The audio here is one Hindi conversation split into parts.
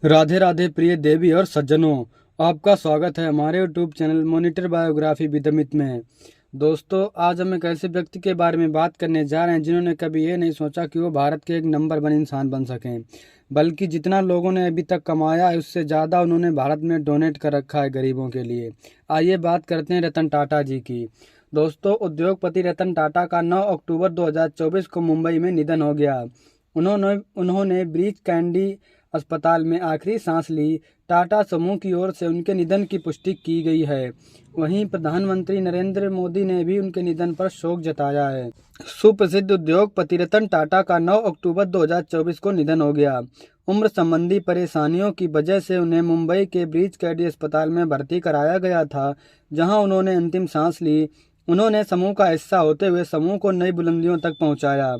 राधे राधे प्रिय देवी और सज्जनों, आपका स्वागत है हमारे YouTube channel monitor biography with Amit में। दोस्तों, आज हम एक ऐसे व्यक्ति के बारे में बात करने जा रहे हैं जिन्होंने कभी ये नहीं सोचा कि वो भारत के एक नंबर वन इंसान बन सकें, बल्कि जितना लोगों ने अभी तक कमाया है उससे ज़्यादा उन्होंने भारत में डोनेट कर रखा है गरीबों के लिए। आइए बात करते हैं रतन टाटा जी की। दोस्तों, उद्योगपति रतन टाटा का 9 अक्टूबर 2024 को मुंबई में निधन हो गया। उन्होंने ब्रीच कैंडी अस्पताल में आखिरी सांस ली। टाटा समूह की ओर से उनके निधन की पुष्टि की गई है। वहीं प्रधानमंत्री नरेंद्र मोदी ने भी उनके निधन पर शोक जताया है। सुप्रसिद्ध उद्योगपति रतन टाटा का 9 अक्टूबर 2024 को निधन हो गया। उम्र संबंधी परेशानियों की वजह से उन्हें मुंबई के ब्रीच कैंडी अस्पताल में भर्ती कराया गया था, जहां उन्होंने अंतिम सांस ली। उन्होंने समूह का हिस्सा होते हुए समूह को नई बुलंदियों तक पहुंचाया।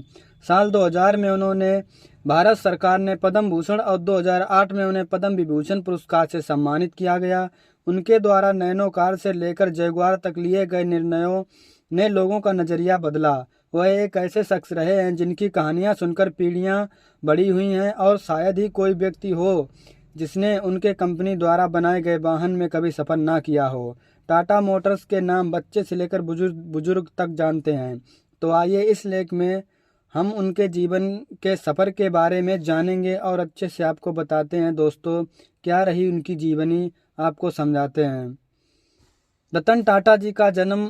साल 2000 में उन्होंने भारत सरकार ने पद्म भूषण और 2008 में उन्हें पद्म विभूषण पुरस्कार से सम्मानित किया गया। उनके द्वारा नैनो कार से लेकर जगुआर तक लिए गए निर्णयों ने लोगों का नजरिया बदला। वह एक ऐसे शख्स रहे हैं जिनकी कहानियां सुनकर पीढ़ियां बड़ी हुई हैं, और शायद ही कोई व्यक्ति हो जिसने उनके कंपनी द्वारा बनाए गए वाहन में कभी सफर ना किया हो। टाटा मोटर्स के नाम बच्चे से लेकर बुजुर्ग तक जानते हैं। तो आइए इस लेख में हम उनके जीवन के सफ़र के बारे में जानेंगे और अच्छे से आपको बताते हैं दोस्तों क्या रही उनकी जीवनी, आपको समझाते हैं। रतन टाटा जी का जन्म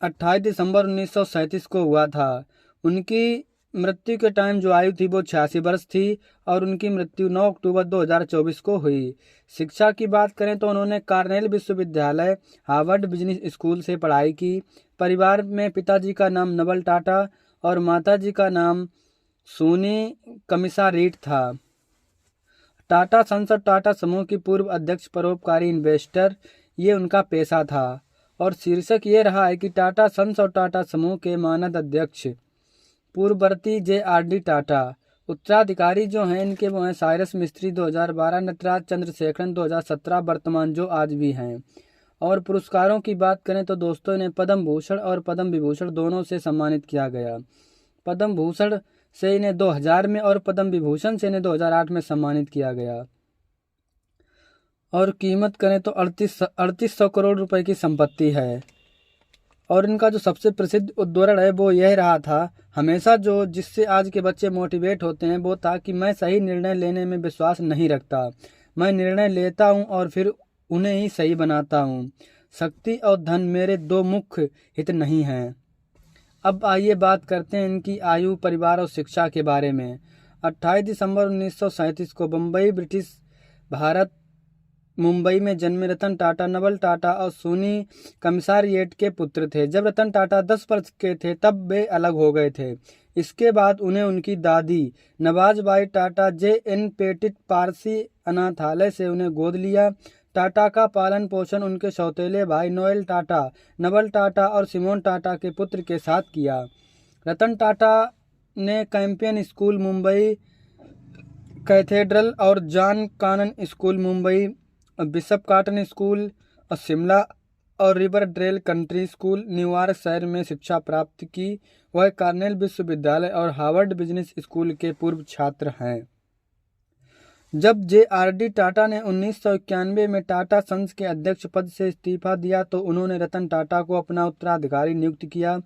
28 दिसंबर 1937 को हुआ था। उनकी मृत्यु के टाइम जो आयु थी वो 86 वर्ष थी, और उनकी मृत्यु 9 अक्टूबर 2024 को हुई। शिक्षा की बात करें तो उन्होंने कार्नेल विश्वविद्यालय, हार्वर्ड बिजनेस स्कूल से पढ़ाई की। परिवार में पिताजी का नाम नवल टाटा और माताजी का नाम सोनी कमिसारीट था। टाटा सन्स और टाटा समूह की पूर्व अध्यक्ष, परोपकारी इन्वेस्टर, ये उनका पेशा था। और शीर्षक ये रहा है कि टाटा सन्स और टाटा समूह के मानद अध्यक्ष पूर्ववर्ती JRD टाटा। उत्तराधिकारी जो हैं इनके वो हैं साइरस मिस्त्री 2012, नटराज चंद्रशेखरन 2017, वर्तमान जो आज भी हैं। और पुरस्कारों की बात करें तो दोस्तों इन्हें पद्म भूषण और पद्म विभूषण दोनों से सम्मानित किया गया। पद्म भूषण से इन्हें 2000 में और पद्म विभूषण से इन्हें 2008 में सम्मानित किया गया। और कीमत करें तो 3800 करोड़ रुपए की संपत्ति है। और इनका जो सबसे प्रसिद्ध उद्धरण है वो यह रहा था, हमेशा जो जिससे आज के बच्चे मोटिवेट होते हैं वो था कि मैं सही निर्णय लेने में विश्वास नहीं रखता, मैं निर्णय लेता हूं और फिर उन्हें ही सही बनाता हूं। शक्ति और धन मेरे दो मुख्य हित नहीं हैं। अब आइए बात करते हैं इनकी आयु, परिवार और शिक्षा के बारे में। 28 दिसंबर 1937 को बम्बई, ब्रिटिश भारत, मुंबई में जन्मे रतन टाटा नवल टाटा और सोनी कमिसारिएट के पुत्र थे। जब रतन टाटा 10 वर्ष के थे तब वे अलग हो गए थे। इसके बाद उन्हें उनकी दादी नवाजबाई टाटा JN पेटिट पारसी अनाथालय से उन्हें गोद लिया। टाटा का पालन पोषण उनके सौतेले भाई नोएल टाटा, नवल टाटा और सिमोन टाटा के पुत्र के साथ किया। रतन टाटा ने कैंपियन स्कूल मुंबई, कैथेड्रल और John Connon School Mumbai, Bishop Cotton School और शिमला और रिवरडेल कंट्री स्कूल न्यूयॉर्क शहर में शिक्षा प्राप्त की। वह कार्नेल विश्वविद्यालय और हार्वर्ड बिजनेस स्कूल के पूर्व छात्र हैं। जब JRD टाटा ने 1991 में टाटा सन्स के अध्यक्ष पद से इस्तीफा दिया तो उन्होंने रतन टाटा को अपना उत्तराधिकारी नियुक्त किया।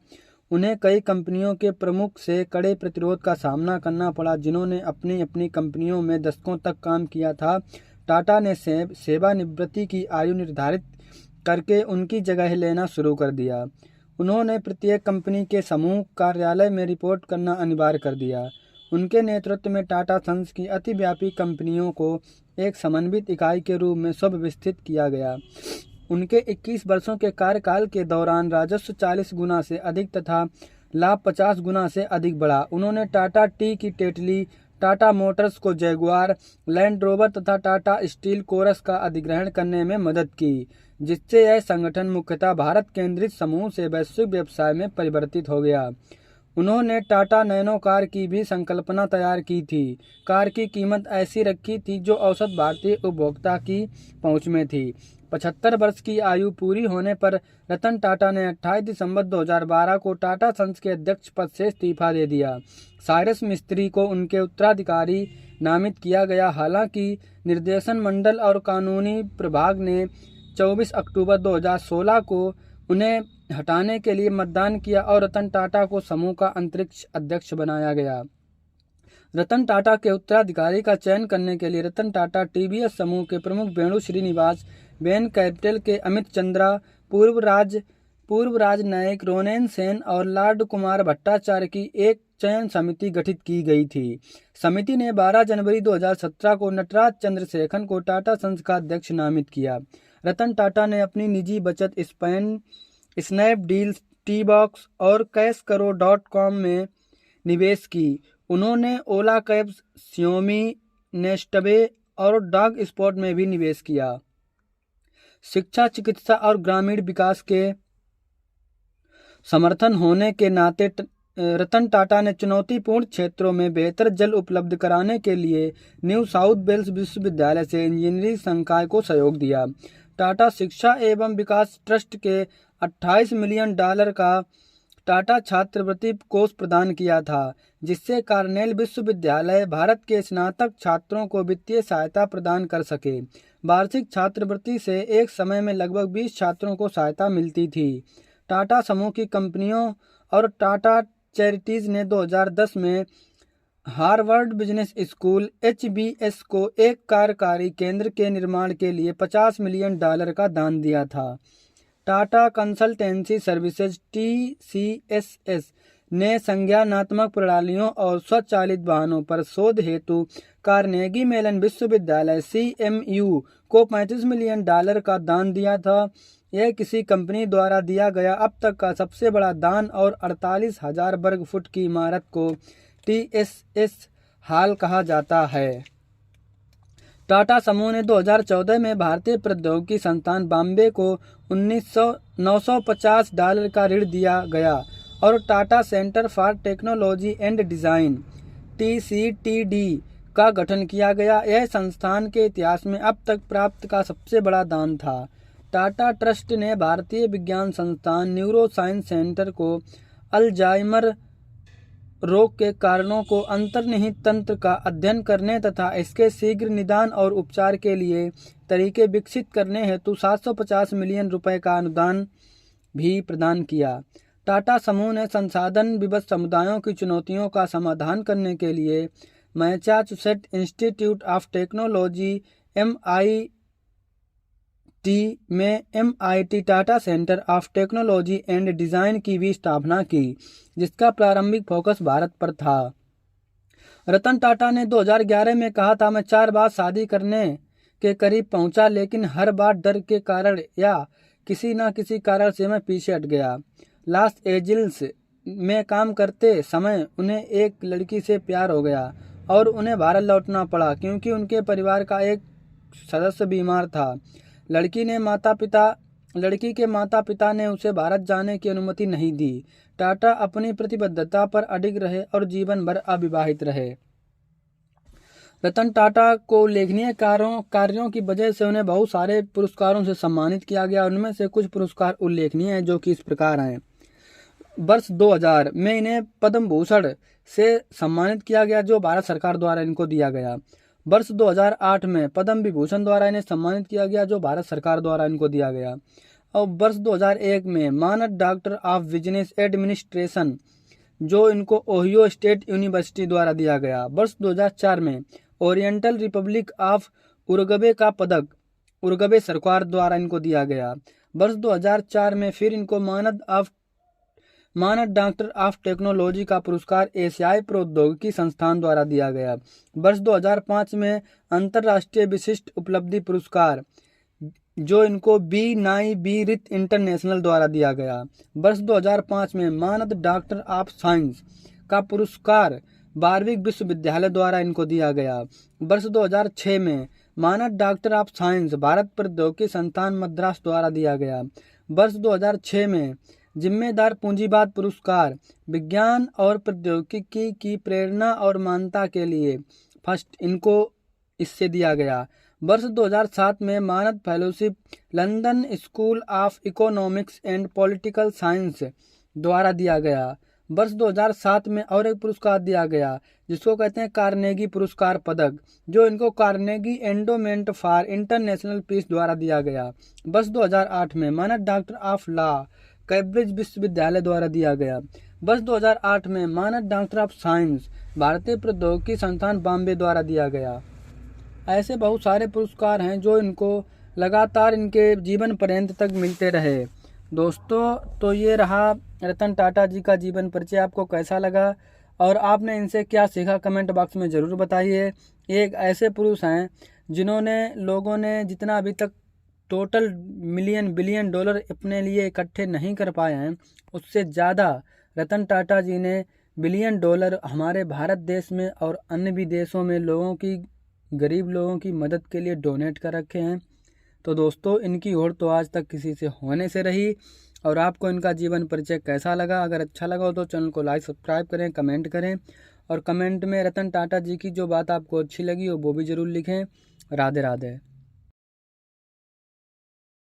उन्हें कई कंपनियों के प्रमुख से कड़े प्रतिरोध का सामना करना पड़ा, जिन्होंने अपनी अपनी कंपनियों में दशकों तक काम किया था। टाटा ने सेवानिवृत्ति की आयु निर्धारित करके उनकी जगह लेना शुरू कर दिया। उन्होंने प्रत्येक कंपनी के समूह कार्यालय में रिपोर्ट करना अनिवार्य कर दिया। उनके नेतृत्व में टाटा सन्स की अतिव्यापी कंपनियों को एक समन्वित इकाई के रूप में सुव्यवस्थित किया गया। उनके 21 वर्षों के कार्यकाल के दौरान राजस्व 40 गुना से अधिक तथा लाभ 50 गुना से अधिक बढ़ा। उन्होंने टाटा टी की टेटली, टाटा मोटर्स को जगुआर, लैंड रोवर तथा टाटा स्टील कोरस का अधिग्रहण करने में मदद की, जिससे यह संगठन मुख्यतः भारत केंद्रित समूह से वैश्विक व्यवसाय में परिवर्तित हो गया। उन्होंने टाटा नैनो कार की भी संकल्पना तैयार की थी। कार की कीमत ऐसी रखी थी जो औसत भारतीय उपभोक्ता की पहुंच में थी। 75 वर्ष की आयु पूरी होने पर रतन टाटा ने 28 दिसंबर 2012 को टाटा सन्स के अध्यक्ष पद से इस्तीफा दे दिया। साइरस मिस्त्री को उनके उत्तराधिकारी नामित किया गया। हालांकि निर्देशन मंडल और कानूनी प्रभाग ने 24 अक्टूबर 2016 को उन्हें हटाने के लिए मतदान किया और रतन टाटा को समूह का अंतरिक्ष अध्यक्ष बनाया गया। रतन टाटा के उत्तराधिकारी का चयन करने के लिए रतन टाटा टीवीएस समूह के प्रमुख वेणु श्रीनिवास, बेन कैपिटल के अमित चंद्रा, पूर्व राजनयिक रोनेन सेन और लॉर्ड कुमार भट्टाचार्य की एक चयन समिति गठित की गई थी। समिति ने 12 जनवरी 2017 को नटराज चंद्रशेखरन को टाटा संस का अध्यक्ष नामित किया। रतन टाटा ने अपनी निजी बचत स्नैपडील, टी-बॉक्स और कैशकरो.com में निवेश की। उन्होंने ओला कैब्स, श्योमी, नेस्टवे और डॉग स्पॉट में भी निवेश किया। शिक्षा, चिकित्सा और ग्रामीण विकास के समर्थन होने के नाते रतन टाटा ने चुनौतीपूर्ण क्षेत्रों में बेहतर जल उपलब्ध कराने के लिए न्यू साउथ वेल्स विश्वविद्यालय से इंजीनियरिंग संकाय को सहयोग दिया। टाटा शिक्षा एवं विकास ट्रस्ट के $28 मिलियन का टाटा छात्रवृत्ति कोष प्रदान किया था, जिससे कार्नेल विश्वविद्यालय भारत के स्नातक छात्रों को वित्तीय सहायता प्रदान कर सके। वार्षिक छात्रवृत्ति से एक समय में लगभग 20 छात्रों को सहायता मिलती थी। टाटा समूह की कंपनियों और टाटा चैरिटीज ने 2010 में हार्वर्ड बिजनेस स्कूल HBS को एक कार्यकारी केंद्र के निर्माण के लिए $50 मिलियन का दान दिया था। टाटा कंसल्टेंसी सर्विसेज TCSS ने संज्ञानात्मक प्रणालियों और स्वचालित वाहनों पर शोध हेतु कार्नेगी मेलन विश्वविद्यालय CMU को $35 मिलियन का दान दिया था। यह किसी कंपनी द्वारा दिया गया अब तक का सबसे बड़ा दान और 48,000 वर्ग फुट की इमारत को TSS हॉल कहा जाता है। टाटा समूह ने 2014 में भारतीय प्रौद्योगिकी संस्थान बॉम्बे को $950 का ऋण दिया गया और Tata centre for technology and design TCTD का गठन किया गया। यह संस्थान के इतिहास में अब तक प्राप्त का सबसे बड़ा दान था। टाटा ट्रस्ट ने भारतीय विज्ञान संस्थान न्यूरो साइंस सेंटर को अल्जाइमर रोग के कारणों को अंतर्निहित तंत्र का अध्ययन करने तथा इसके शीघ्र निदान और उपचार के लिए तरीके विकसित करने हेतु $750 मिलियन का अनुदान भी प्रदान किया। टाटा समूह ने संसाधन विवश समुदायों की चुनौतियों का समाधान करने के लिए Massachusetts institute of technology MIT में MIT Tata centre of technology and design की भी स्थापना की, जिसका प्रारंभिक फोकस भारत पर था। रतन टाटा ने 2011 में कहा था, मैं 4 बार शादी करने के करीब पहुंचा, लेकिन हर बार डर के कारण या किसी न किसी कारण से मैं पीछे हट गया। लॉस एंजिल्स में काम करते समय उन्हें एक लड़की से प्यार हो गया और उन्हें भारत लौटना पड़ा क्योंकि उनके परिवार का एक सदस्य बीमार था। लड़की के माता पिता ने उसे भारत जाने की अनुमति नहीं दी। टाटा अपनी प्रतिबद्धता पर अडिग रहे और जीवन भर अविवाहित रहे। रतन टाटा को उल्लेखनीय कार्यों की वजह से उन्हें बहुत सारे पुरस्कारों से सम्मानित किया गया। उनमें से कुछ पुरस्कार उल्लेखनीय हैं, जो कि इस प्रकार हैं। वर्ष 2000 में इन्हें पद्म भूषण से सम्मानित किया गया, जो भारत सरकार द्वारा इनको दिया गया। वर्ष 2008 में पद्म विभूषण द्वारा इन्हें सम्मानित किया गया, जो भारत सरकार द्वारा इनको दिया गया। और वर्ष 2001 में मानद डॉक्टर ऑफ बिजनेस एडमिनिस्ट्रेशन, जो इनको ओहियो स्टेट यूनिवर्सिटी द्वारा दिया गया। वर्ष 2004 में ओरिएंटल रिपब्लिक ऑफ उरुग्वे का पदक उरुग्वे सरकार द्वारा इनको दिया गया। वर्ष 2004 में फिर इनको मानद डॉक्टर ऑफ टेक्नोलॉजी का पुरस्कार एशियाई प्रौद्योगिकी संस्थान द्वारा दिया गया। वर्ष 2005 में अंतर्राष्ट्रीय विशिष्ट उपलब्धि पुरस्कार, जो इनको बी रिथ इंटरनेशनल द्वारा दिया गया। वर्ष 2005 में मानद डॉक्टर ऑफ साइंस का पुरस्कार वारविक विश्वविद्यालय द्वारा इनको दिया गया। वर्ष 2006 में मानद डॉक्टर ऑफ साइंस भारत प्रौद्योगिकी संस्थान मद्रास द्वारा दिया गया। वर्ष 2006 में जिम्मेदार पूंजीवाद पुरस्कार विज्ञान और प्रौद्योगिकी की प्रेरणा और मान्यता के लिए फर्स्ट इनको इससे दिया गया। वर्ष 2007 में मानद fellowship London school of economics and political science द्वारा दिया गया। वर्ष 2007 में और एक पुरस्कार दिया गया जिसको कहते हैं कार्नेगी पुरस्कार पदक, जो इनको Carnegie endowment for international peace द्वारा दिया गया। वर्ष 2008 में मानद डॉक्टर ऑफ लॉ कैम्ब्रिज विश्वविद्यालय द्वारा दिया गया। वर्ष 2008 में मानद डॉक्टर ऑफ साइंस भारतीय प्रौद्योगिकी संस्थान बॉम्बे द्वारा दिया गया। ऐसे बहुत सारे पुरस्कार हैं जो इनको लगातार इनके जीवन पर्यंत तक मिलते रहे। दोस्तों, तो ये रहा रतन टाटा जी का जीवन परिचय। आपको कैसा लगा और आपने इनसे क्या सीखा, कमेंट बॉक्स में ज़रूर बताइए। ये एक ऐसे पुरुष हैं जिन्होंने लोगों ने जितना अभी तक टोटल मिलियन बिलियन डॉलर अपने लिए इकट्ठे नहीं कर पाए हैं, उससे ज़्यादा रतन टाटा जी ने बिलियन डॉलर हमारे भारत देश में और अन्य भी देशों में लोगों की, गरीब लोगों की मदद के लिए डोनेट कर रखे हैं। तो दोस्तों, इनकी होड़ तो आज तक किसी से होने से रही। और आपको इनका जीवन परिचय कैसा लगा? अगर अच्छा लगा हो तो चैनल को लाइक सब्सक्राइब करें, कमेंट करें और कमेंट में रतन टाटा जी की जो बात आपको अच्छी लगी हो वो भी ज़रूर लिखें। राधे राधे।